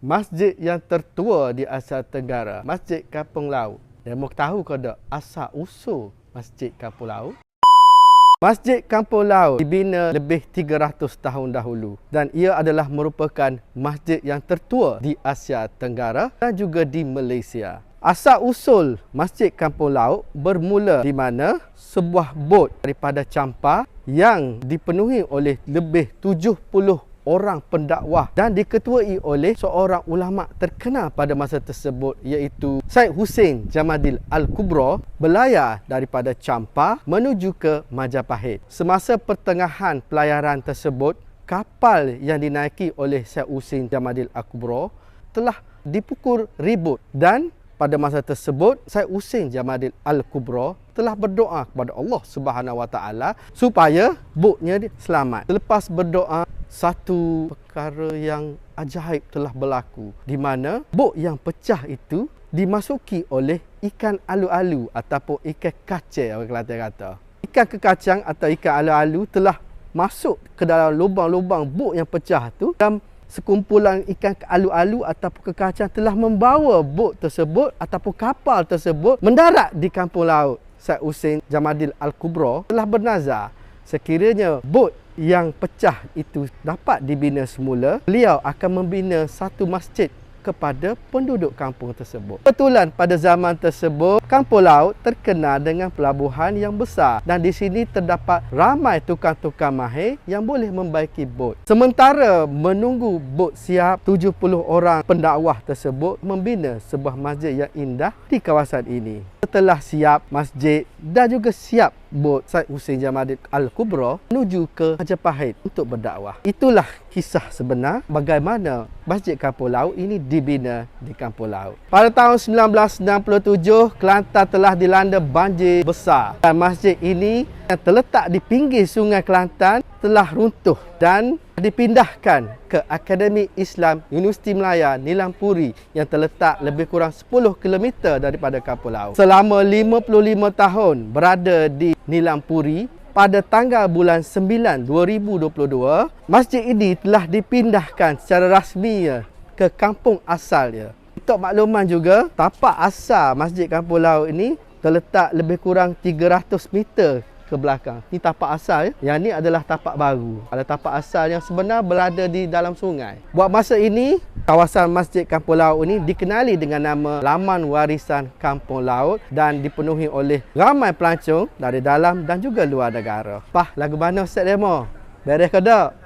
Masjid yang tertua di Asia Tenggara, Masjid Kampung Laut. Demo tahu ke tak asal usul Masjid Kampung Laut? Masjid Kampung Laut dibina lebih 300 tahun dahulu dan ia adalah merupakan masjid yang tertua di Asia Tenggara dan juga di Malaysia. Asal usul Masjid Kampung Laut bermula di mana sebuah bot daripada Champa yang dipenuhi oleh lebih 70 orang pendakwah dan diketuai oleh seorang ulama terkenal pada masa tersebut iaitu Syed Hussein Jamaluddin Al-Kubra berlayar daripada Champa menuju ke Majapahit. Semasa pertengahan pelayaran tersebut, kapal yang dinaiki oleh Syed Hussein Jamaluddin Al-Kubra telah dipukul ribut dan pada masa tersebut, Syed Hussein Jamaluddin Al-Kubra telah berdoa kepada Allah Subhanahu Wa Taala supaya botnya selamat. Selepas berdoa, satu perkara yang ajaib telah berlaku di mana bot yang pecah itu dimasuki oleh ikan alu-alu ataupun ikan kacang orang Kelantan kata. Ikan kekacang atau ikan alu-alu telah masuk ke dalam lubang-lubang bot yang pecah tu dan sekumpulan ikan alu-alu ataupun kekacang telah membawa bot tersebut ataupun kapal tersebut mendarat di Kampung Laut. Syed Hussein Jamaluddin Al-Kubra telah bernazar sekiranya bot yang pecah itu dapat dibina semula, beliau akan membina satu masjid kepada penduduk kampung tersebut. Kebetulan pada zaman tersebut, Kampung Laut terkenal dengan pelabuhan yang besar dan di sini terdapat ramai tukang-tukang mahir yang boleh membaiki bot. Sementara menunggu bot siap, 70 orang pendakwah tersebut membina sebuah masjid yang indah di kawasan ini. Setelah siap masjid dan juga siap bot, Syed Hussein Jamaluddin Al-Kubra menuju ke Majapahit untuk berdakwah. Itulah kisah sebenar bagaimana Masjid Kampung Laut ini dibina di Kampung Laut. Pada tahun 1997, Kelantan telah dilanda banjir besar dan masjid ini yang terletak di pinggir Sungai Kelantan telah runtuh dan dipindahkan ke Akademi Islam Universiti Melaya Nilampuri yang terletak lebih kurang 10 km daripada Kampung Laut. Selama 55 tahun berada di Nilampuri, pada tanggal bulan 9 2022, masjid ini telah dipindahkan secara rasmi ke kampung asalnya. Untuk makluman juga, tapak asal Masjid Kampung Laut ini terletak lebih kurang 300 meter ke belakang. Ini tapak asal, yang ni adalah tapak baru. Ada tapak asal yang sebenar berada di dalam sungai. Buat masa ini, kawasan Masjid Kampung Laut ini dikenali dengan nama Laman Warisan Kampung Laut dan dipenuhi oleh ramai pelancong dari dalam dan juga luar negara. Lagu mana Ustaz Demo? Beres ke tak?